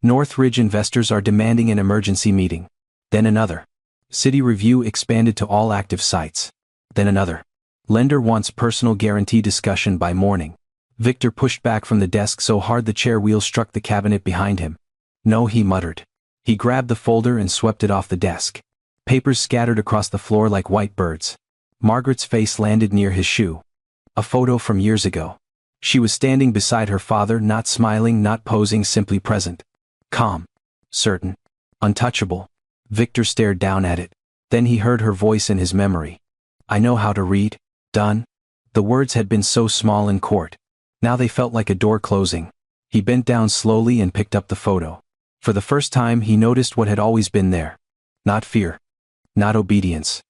Northridge investors are demanding an emergency meeting. Then another. City review expanded to all active sites. Then another. Lender wants personal guarantee discussion by morning. Victor pushed back from the desk so hard the chair wheel struck the cabinet behind him. "No," he muttered. He grabbed the folder and swept it off the desk. Papers scattered across the floor like white birds. Margaret's face landed near his shoe. A photo from years ago. She was standing beside her father, not smiling, not posing, simply present. Calm. Certain. Untouchable. Victor stared down at it. Then he heard her voice in his memory. "I know how to read. Done." The words had been so small in court. Now they felt like a door closing. He bent down slowly and picked up the photo. For the first time he noticed what had always been there. Not fear. Not obedience.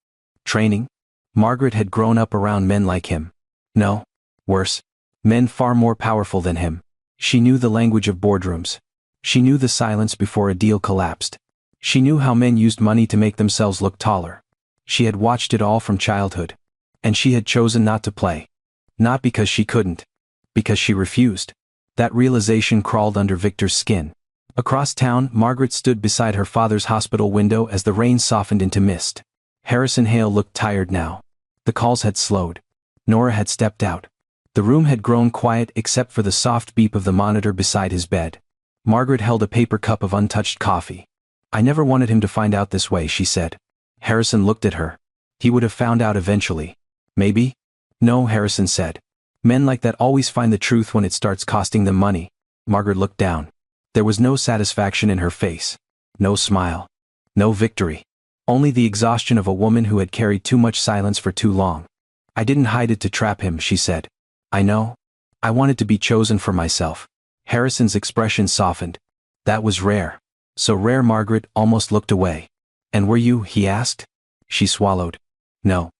Training. Margaret had grown up around men like him. No. Worse. Men far more powerful than him. She knew the language of boardrooms. She knew the silence before a deal collapsed. She knew how men used money to make themselves look taller. She had watched it all from childhood. And she had chosen not to play. Not because she couldn't. Because she refused. That realization crawled under Victor's skin. Across town, Margaret stood beside her father's hospital window as the rain softened into mist. Harrison Hale looked tired now. The calls had slowed. Nora had stepped out. The room had grown quiet except for the soft beep of the monitor beside his bed. Margaret held a paper cup of untouched coffee. "I never wanted him to find out this way," she said. Harrison looked at her. "He would have found out eventually." "Maybe?" "No," Harrison said. "Men like that always find the truth when it starts costing them money." Margaret looked down. There was no satisfaction in her face. No smile. No victory. Only the exhaustion of a woman who had carried too much silence for too long. "I didn't hide it to trap him," she said. "I know. I wanted to be chosen for myself." Harrison's expression softened. "That was rare." So rare Margaret almost looked away. "And were you?" he asked. She swallowed. "No."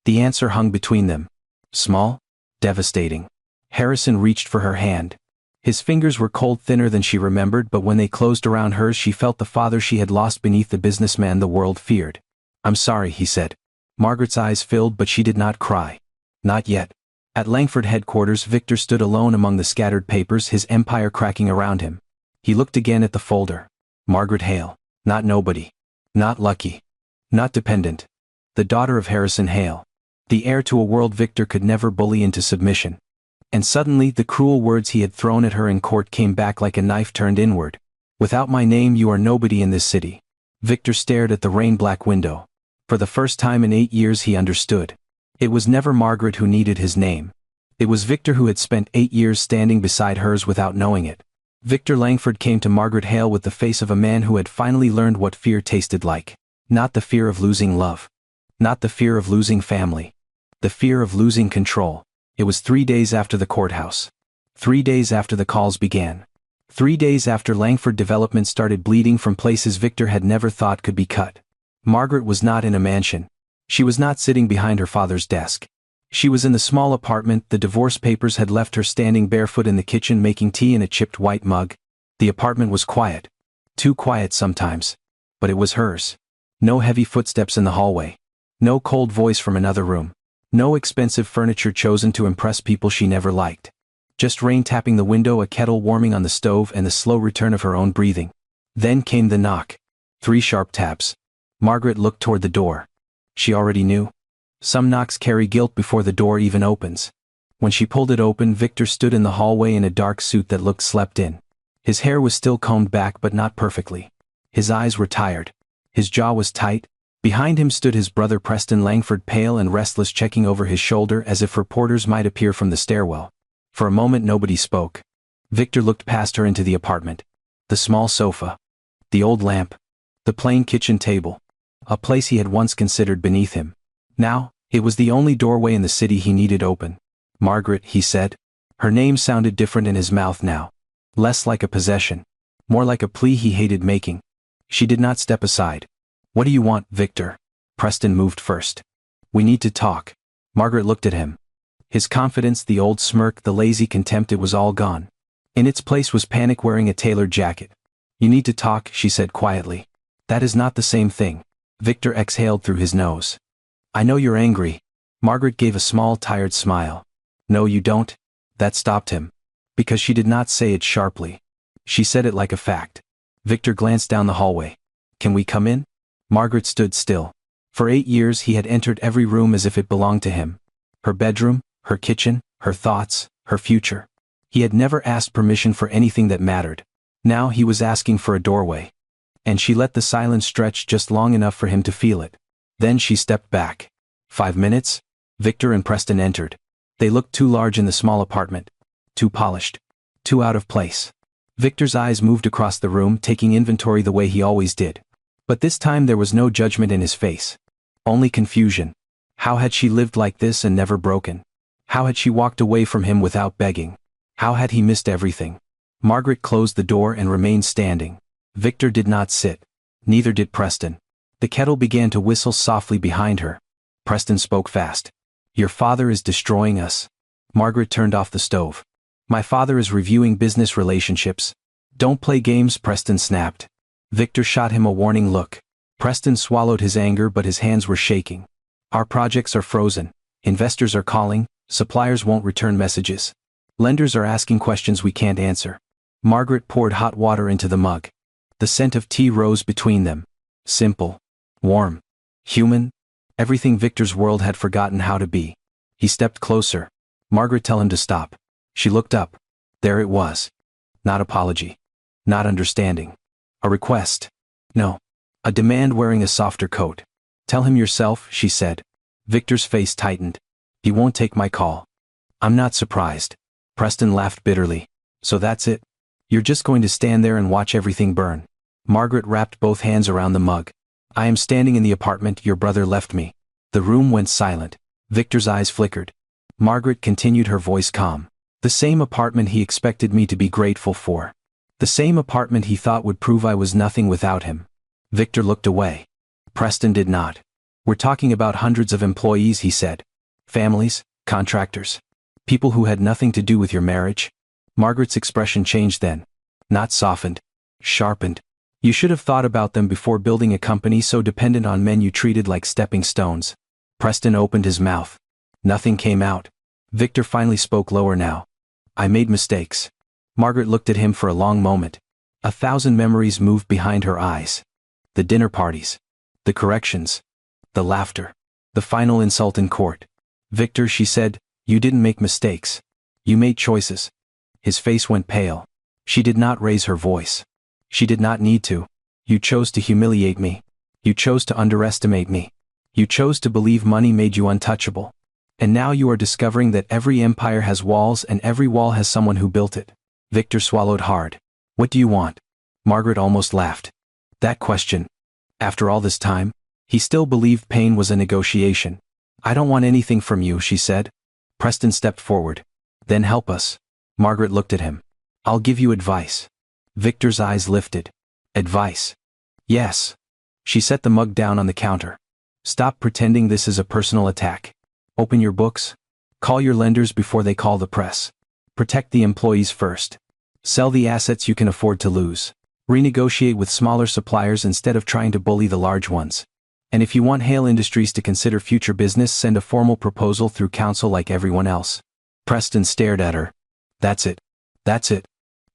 The answer hung between them. Small. Devastating. Harrison reached for her hand. His fingers were cold, thinner than she remembered, but when they closed around hers she felt the father she had lost beneath the businessman the world feared. "I'm sorry," he said. Margaret's eyes filled, but she did not cry. Not yet. At Langford headquarters, Victor stood alone among the scattered papers, his empire cracking around him. He looked again at the folder. Margaret Hale. Not nobody. Not lucky. Not dependent. The daughter of Harrison Hale. The heir to a world Victor could never bully into submission. And suddenly the cruel words he had thrown at her in court came back like a knife turned inward. "Without my name you are nobody in this city." Victor stared at the rain-black window. For the first time in 8 years he understood. It was never Margaret who needed his name. It was Victor who had spent 8 years standing beside hers without knowing it. Victor Langford came to Margaret Hale with the face of a man who had finally learned what fear tasted like. Not the fear of losing love. Not the fear of losing family. The fear of losing control. It was 3 days after the courthouse. 3 days after the calls began. 3 days after Langford Development started bleeding from places Victor had never thought could be cut. Margaret was not in a mansion. She was not sitting behind her father's desk. She was in the small apartment. The divorce papers had left her standing barefoot in the kitchen making tea in a chipped white mug. The apartment was quiet. Too quiet sometimes. But it was hers. No heavy footsteps in the hallway. No cold voice from another room. No expensive furniture chosen to impress people she never liked. Just rain tapping the window, a kettle warming on the stove, and the slow return of her own breathing. Then came the knock. 3 sharp taps. Margaret looked toward the door. She already knew. Some knocks carry guilt before the door even opens. When she pulled it open, Victor stood in the hallway in a dark suit that looked slept in. His hair was still combed back but not perfectly. His eyes were tired. His jaw was tight. Behind him stood his brother Preston Langford, pale and restless, checking over his shoulder as if reporters might appear from the stairwell. For a moment nobody spoke. Victor looked past her into the apartment. The small sofa. The old lamp. The plain kitchen table. A place he had once considered beneath him. Now, it was the only doorway in the city he needed open. Margaret, he said. Her name sounded different in his mouth now. Less like a possession. More like a plea he hated making. She did not step aside. What do you want, Victor? Preston moved first. We need to talk. Margaret looked at him. His confidence, the old smirk, the lazy contempt, it was all gone. In its place was panic wearing a tailored jacket. You need to talk, she said quietly. That is not the same thing. Victor exhaled through his nose. I know you're angry. Margaret gave a small, tired smile. No, you don't. That stopped him. Because she did not say it sharply. She said it like a fact. Victor glanced down the hallway. Can we come in? Margaret stood still. For 8 years he had entered every room as if it belonged to him. Her bedroom, her kitchen, her thoughts, her future. He had never asked permission for anything that mattered. Now he was asking for a doorway. And she let the silence stretch just long enough for him to feel it. Then she stepped back. 5 minutes? Victor and Preston entered. They looked too large in the small apartment. Too polished. Too out of place. Victor's eyes moved across the room, taking inventory the way he always did. But this time there was no judgment in his face. Only confusion. How had she lived like this and never broken? How had she walked away from him without begging? How had he missed everything? Margaret closed the door and remained standing. Victor did not sit. Neither did Preston. The kettle began to whistle softly behind her. Preston spoke fast. Your father is destroying us. Margaret turned off the stove. My father is reviewing business relationships. Don't play games, Preston snapped. Victor shot him a warning look. Preston swallowed his anger, but his hands were shaking. Our projects are frozen. Investors are calling. Suppliers won't return messages. Lenders are asking questions we can't answer. Margaret poured hot water into the mug. The scent of tea rose between them. Simple. Warm. Human. Everything Victor's world had forgotten how to be. He stepped closer. Margaret, tell him to stop. She looked up. There it was. Not apology. Not understanding. A request. No. A demand wearing a softer coat. Tell him yourself, she said. Victor's face tightened. He won't take my call. I'm not surprised. Preston laughed bitterly. So that's it? You're just going to stand there and watch everything burn. Margaret wrapped both hands around the mug. I am standing in the apartment your brother left me. The room went silent. Victor's eyes flickered. Margaret continued, her voice calm. The same apartment he expected me to be grateful for. The same apartment he thought would prove I was nothing without him. Victor looked away. Preston did not. We're talking about hundreds of employees, he said. Families, contractors. People who had nothing to do with your marriage. Margaret's expression changed then. Not softened. Sharpened. You should have thought about them before building a company so dependent on men you treated like stepping stones. Preston opened his mouth. Nothing came out. Victor finally spoke lower now. I made mistakes. Margaret looked at him for a long moment. 1,000 memories moved behind her eyes. The dinner parties. The corrections. The laughter. The final insult in court. Victor, she said, you didn't make mistakes. You made choices. His face went pale. She did not raise her voice. She did not need to. You chose to humiliate me. You chose to underestimate me. You chose to believe money made you untouchable. And now you are discovering that every empire has walls and every wall has someone who built it. Victor swallowed hard. What do you want? Margaret almost laughed. That question. After all this time, he still believed pain was a negotiation. I don't want anything from you, she said. Preston stepped forward. Then help us. Margaret looked at him. I'll give you advice. Victor's eyes lifted. Advice. Yes. She set the mug down on the counter. Stop pretending this is a personal attack. Open your books. Call your lenders before they call the press. Protect the employees first. Sell the assets you can afford to lose. Renegotiate with smaller suppliers instead of trying to bully the large ones. And if you want Hale Industries to consider future business, send a formal proposal through counsel like everyone else. Preston stared at her. That's it. That's it.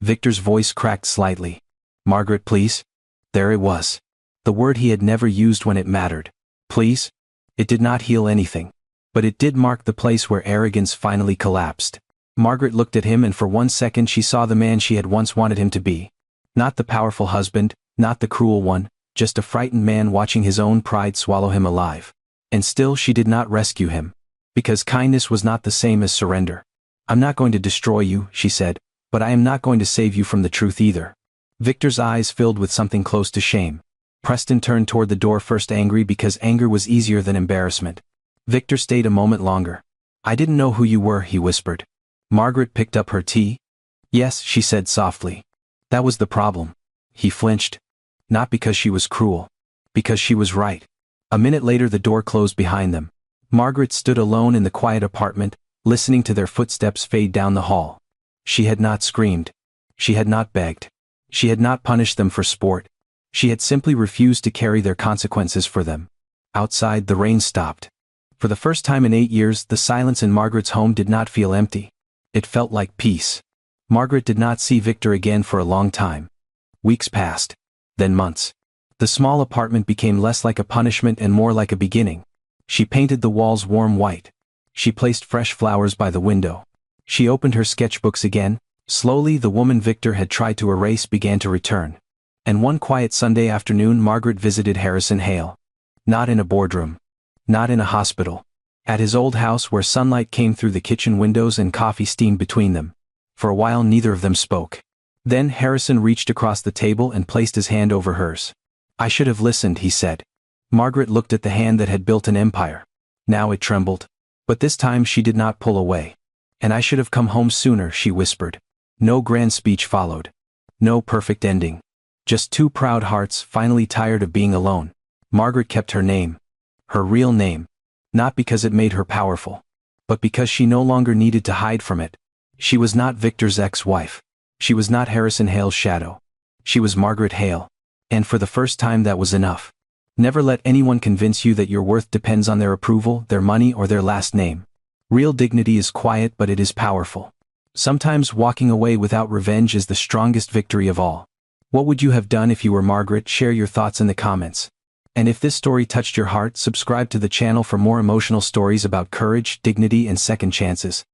Victor's voice cracked slightly. Margaret, please? There it was. The word he had never used when it mattered. Please? It did not heal anything. But it did mark the place where arrogance finally collapsed. Margaret looked at him, and for 1 second she saw the man she had once wanted him to be. Not the powerful husband, not the cruel one, just a frightened man watching his own pride swallow him alive. And still she did not rescue him. Because kindness was not the same as surrender. I'm not going to destroy you, she said, but I am not going to save you from the truth either. Victor's eyes filled with something close to shame. Preston turned toward the door, first angry because anger was easier than embarrassment. Victor stayed a moment longer. "I didn't know who you were," he whispered. Margaret picked up her tea. "Yes," she said softly. "That was the problem." He flinched. Not because she was cruel. Because she was right. A minute later the door closed behind them. Margaret stood alone in the quiet apartment, listening to their footsteps fade down the hall. She had not screamed. She had not begged. She had not punished them for sport. She had simply refused to carry their consequences for them. Outside, the rain stopped. For the first time in 8 years, the silence in Margaret's home did not feel empty. It felt like peace. Margaret did not see Victor again for a long time. Weeks passed. Then months. The small apartment became less like a punishment and more like a beginning. She painted the walls warm white. She placed fresh flowers by the window. She opened her sketchbooks again. Slowly, the woman Victor had tried to erase began to return. And one quiet Sunday afternoon, Margaret visited Harrison Hale. Not in a boardroom. Not in a hospital. At his old house, where sunlight came through the kitchen windows and coffee steamed between them. For a while neither of them spoke. Then Harrison reached across the table and placed his hand over hers. "I should have listened," he said. Margaret looked at the hand that had built an empire. Now it trembled. But this time she did not pull away. "And I should have come home sooner," she whispered. No grand speech followed. No perfect ending. Just two proud hearts finally tired of being alone. Margaret kept her name. Her real name. Not because it made her powerful. But because she no longer needed to hide from it. She was not Victor's ex-wife. She was not Harrison Hale's shadow. She was Margaret Hale. And for the first time that was enough. Never let anyone convince you that your worth depends on their approval, their money, or their last name. Real dignity is quiet, but it is powerful. Sometimes walking away without revenge is the strongest victory of all. What would you have done if you were Margaret? Share your thoughts in the comments. And if this story touched your heart, subscribe to the channel for more emotional stories about courage, dignity, and second chances.